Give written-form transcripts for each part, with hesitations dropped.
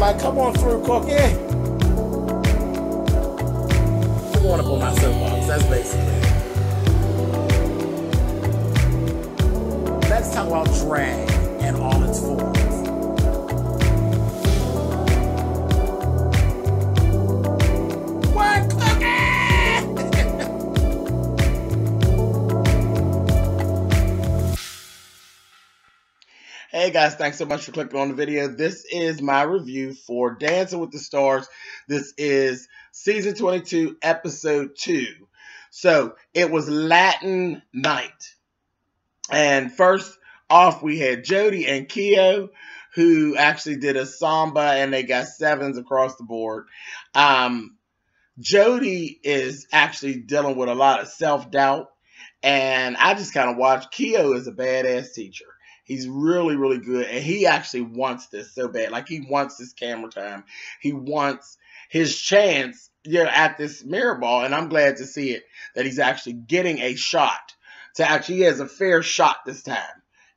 Like, come on through, Cookie. I want to pull my soapbox. That's basically it. Let's talk about drag and all its forms. What, Cookie? Hey guys, thanks so much for clicking on the video. This is my review for Dancing with the Stars. This is season 22, episode 2. So it was Latin night. And first off, we had Jody and Keo, who actually did a samba, and they got 7s across the board. Jody is actually dealing with a lot of self-doubt, and I just kind of watched. Keo is a badass teacher. He's really, really good, and he actually wants this so bad. Like, he wants this camera time. He wants his chance, at this mirror ball, and I'm glad to see it, that he's actually getting a shot. He has a fair shot this time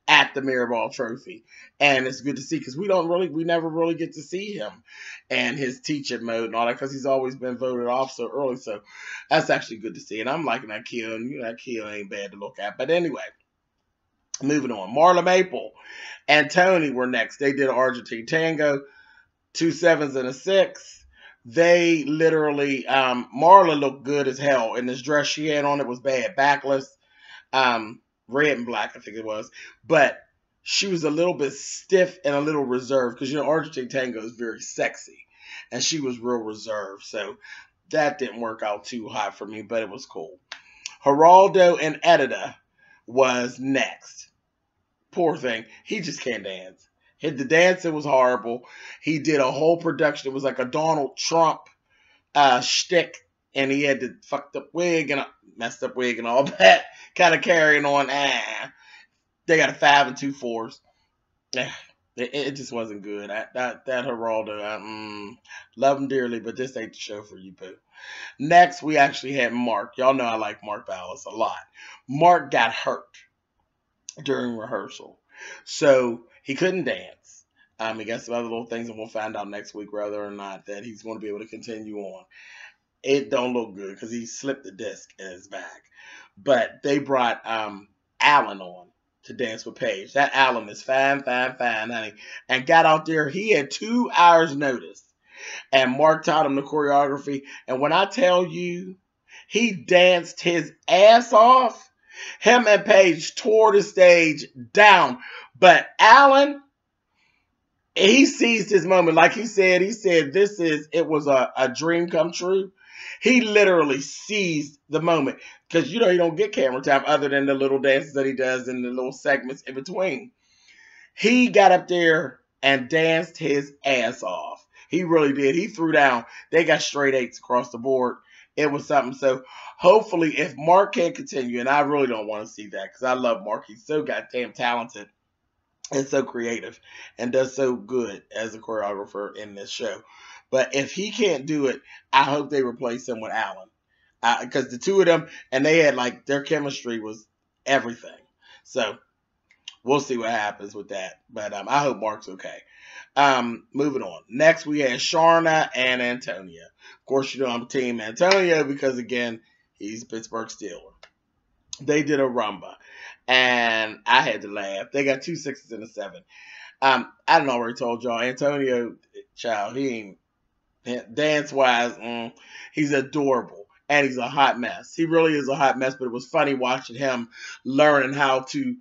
at the mirror ball trophy, and it's good to see, because we never really get to see him and his teaching mode and all that, because he's always been voted off so early, so that's actually good to see, and I'm liking that Keo, and that Keo ain't bad to look at, but anyway. Moving on, Marla Maple and Tony were next. They did Argentine Tango, 2 7s and a 6. They literally, Marla looked good as hell, and this dress she had on, it was bad, backless, red and black, I think it was, but she was a little bit stiff and a little reserved, because Argentine Tango is very sexy, and she was real reserved, so that didn't work out too hot for me, but it was cool. Geraldo and Edita was next. Poor thing. He just can't dance. The dancing was horrible. He did a whole production. It was like a Donald Trump shtick, and he had the fucked up wig and a messed up wig and all that, kind of carrying on. They got a 5 and 2 4s. It just wasn't good. That Geraldo, love him dearly, but this ain't the show for you, boo. Next, we actually had Mark. Y'all know I like Mark Ballas a lot. Mark got hurt during rehearsal, so he couldn't dance. He got some other little things, and we'll find out next week whether or not that he's going to be able to continue on. It don't look good because he slipped the disc in his back. But they brought Alan on to dance with Paige. That Alan is fine, honey. And got out there. He had 2 hours notice. And Mark taught him the choreography. And when I tell you, he danced his ass off. Him and Paige tore the stage down. But Alan, he seized his moment. Like he said, it was a dream come true. He literally seized the moment. Because, you don't get camera time other than the little dances that he does in the little segments in between. He got up there and danced his ass off. He really did. He threw down. They got straight 8s across the board. It was something. So hopefully if Mark can continue, and I really don't want to see that because I love Mark. He's so goddamn talented and so creative and does so good as a choreographer in this show. But if he can't do it, I hope they replace him with Alan. Because the two of them, and they had their chemistry was everything. So we'll see what happens with that. But I hope Mark's okay. Moving on. Next, we had Sharna and Antonia. Of course, I'm Team Antonio because, again, he's a Pittsburgh Steeler. They did a rumba, and I had to laugh. They got 2 6s and a 7. I done already told y'all, Antonio, child, he ain't dance-wise, he's adorable, and he's a hot mess. He really is a hot mess, but it was funny watching him learning how to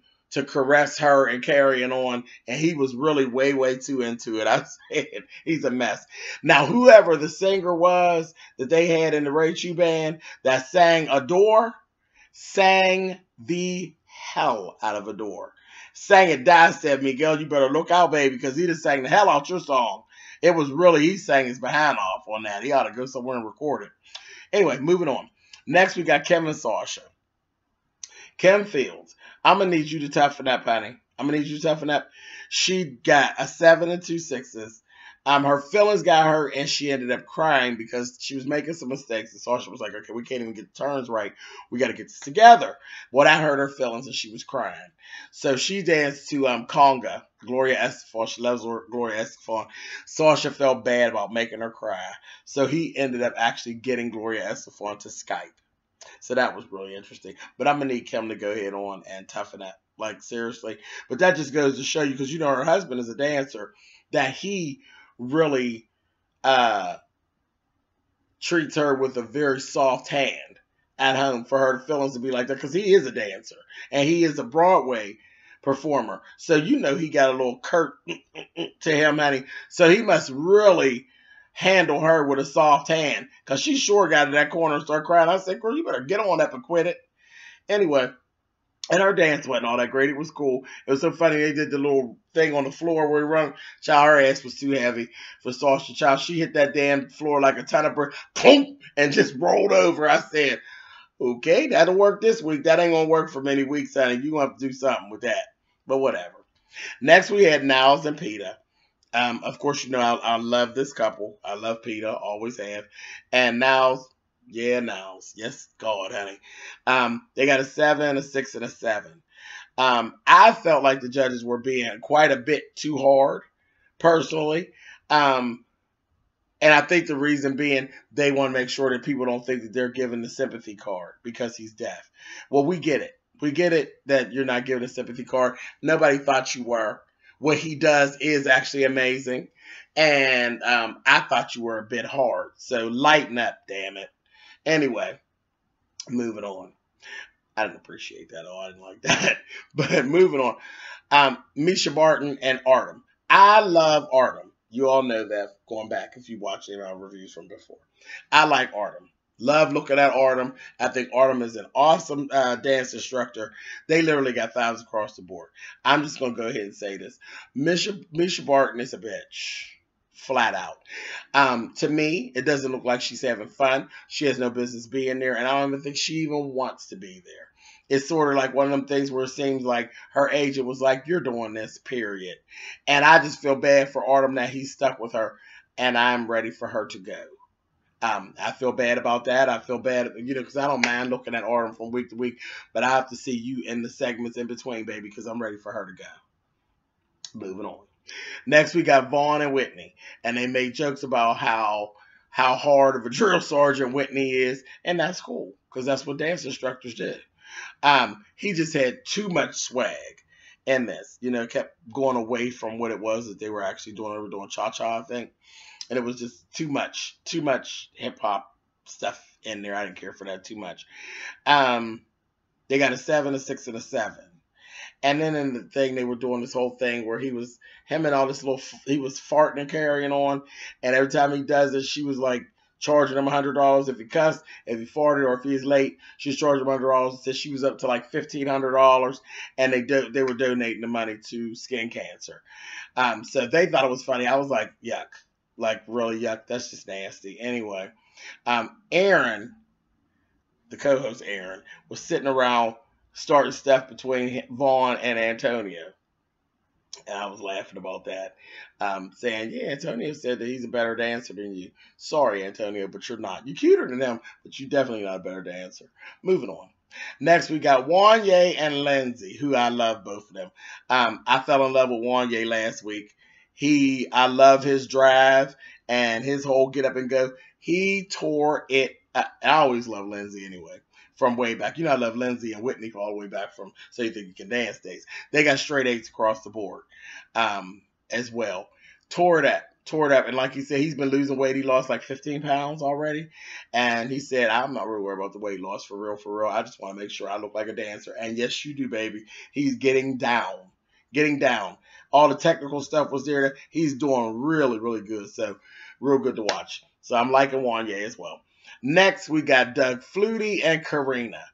caress her and carrying on, and he was really way too into it. I said, he's a mess. Now, whoever the singer was that they had in the Ray Chu band that sang Adore, sang the hell out of Adore. Sang it, Di said, Miguel, you better look out, baby, because he just sang the hell out your song. It was really, he sang his behind off on that. He ought to go somewhere and record it. Anyway, moving on. Next, we got Kevin Sasha. Kim Fields. I'm going to need you to toughen up, honey. I'm going to need you to toughen up. She got a 7 and 2 6s. Her feelings got hurt and she ended up crying because she was making some mistakes. And Sasha was like, okay, we can't even get the turns right. We got to get this together. Well, that hurt her feelings and she was crying. So she danced to Conga, Gloria Estefan. She loves Gloria Estefan. Sasha felt bad about making her cry. So he ended up actually getting Gloria Estefan to Skype. So that was really interesting. But I'm going to need Kim to go ahead on and toughen up. Like, seriously. But that just goes to show you, because you know her husband is a dancer, that he really treats her with a very soft hand at home for her feelings to be like that, because he is a dancer and he is a Broadway performer. So you know he got a little curt to him, honey. So he must really handle her with a soft hand, because she sure got in that corner and started crying. I said, girl, you better get on up and quit it. Anyway, and her dance wasn't all that great. It was cool. It was so funny. They did the little thing on the floor where he run. Child, her ass was too heavy for Sasha. Child, she hit that damn floor like a ton of brick, boom, and just rolled over. I said, okay, that'll work this week. That ain't going to work for many weeks, honey. You're going to have to do something with that. But whatever. Next, we had Niles and Peter. Of course, you know, I love this couple. I love Peter. Always have. And Niles. Yeah, Niles. Yes, God, honey. They got a 7, a 6, and a 7. I felt like the judges were being quite a bit too hard, personally. And I think the reason being they want to make sure that people don't think that they're giving the sympathy card because he's deaf. Well, we get it. We get it that you're not giving a sympathy card. Nobody thought you were. What he does is actually amazing. And I thought you were a bit hard. So lighten up, damn it. Anyway, moving on. I didn't appreciate that. Oh, I didn't like that. But moving on. Misha Barton and Artem. I love Artem. You all know that, going back if you watch any of our reviews from before. I like Artem. Love looking at Artem. I think Artem is an awesome dance instructor. They literally got thousands across the board. I'm just going to go ahead and say this. Misha Barton is a bitch. Flat out. To me, it doesn't look like she's having fun. She has no business being there, and I don't even think she even wants to be there. It's sort of like one of them things where it seems like her agent was like, you're doing this, period. And I just feel bad for Artem that he's stuck with her, and I'm ready for her to go. I feel bad about that. I feel bad, you know, because I don't mind looking at Artem from week to week, but I have to see you in the segments in between, baby, because I'm ready for her to go. Moving on. Next, we got Vaughn and Whitney, and they made jokes about how hard of a drill sergeant Whitney is, and that's cool, because that's what dance instructors do. He just had too much swag in this, you know, kept going away from what it was that they were actually doing. They were doing cha-cha, I think, and it was just too much hip-hop stuff in there. I didn't care for that too much. They got a 7, a 6, and a 7. And then in the thing, they were doing this whole thing where he was farting and carrying on. And every time he does it, she was like charging him $100 if he cussed, if he farted, or if he's late. She was charging him $100 and said she was up to like $1,500. And they were donating the money to skin cancer. So they thought it was funny. I was like, yuck. Like, really, yuck. That's just nasty. Anyway, Aaron, the co-host Aaron, was sitting around starting stuff between Vaughn and Antonio. And I was laughing about that. Saying, yeah, Antonio said that he's a better dancer than you. Sorry, Antonio, but you're not. You're cuter than him, but you're definitely not a better dancer. Moving on. Next, we got Wanye and Lindsay, who I love both of them. I fell in love with Wanye last week. I love his drive and his whole get up and go. He tore it up. I always love Lindsay anyway. From way back. You know, I love Lindsay and Whitney all the way back from So You Think You Can Dance days. They got straight 8s across the board as well. Tore it up. And like he said, he's been losing weight. He lost like 15 pounds already. And he said, I'm not really worried about the weight loss for real. I just want to make sure I look like a dancer. And yes, you do, baby. He's getting down. All the technical stuff was there. He's doing really, really good. So real good to watch. So I'm liking Wanye as well. Next, we got Doug Flutie and Karina.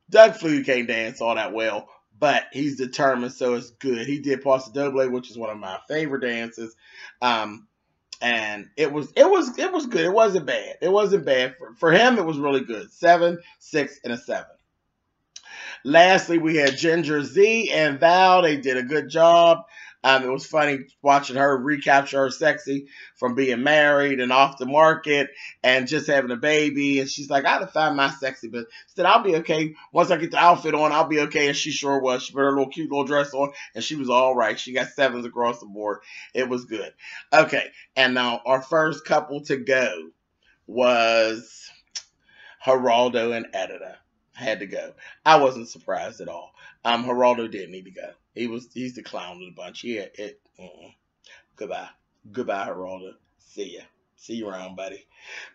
Doug Flutie can't dance all that well, but he's determined, so it's good. He did Paso Doble, which is one of my favorite dances, and it was good. It wasn't bad. It wasn't bad for him. It was really good. 7, 6, and a 7. Lastly, we had Ginger Z and Val. They did a good job. It was funny watching her recapture her sexy from being married and off the market and just having a baby. And she's like, I gotta find my sexy, but said, I'll be okay. Once I get the outfit on, I'll be okay. And she sure was. She put her little cute little dress on and she was all right. She got 7s across the board. It was good. Okay. And now our first couple to go was Geraldo and Edita. Had to go. I wasn't surprised at all. Geraldo didn't need to go. He's the clown of the bunch. Yeah, goodbye. Goodbye, Geraldo. See ya. See you around, buddy.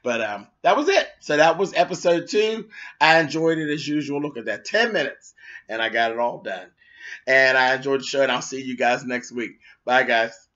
But that was it. So that was episode 2. I enjoyed it as usual. Look at that. 10 minutes. And I got it all done. And I enjoyed the show, and I'll see you guys next week. Bye, guys.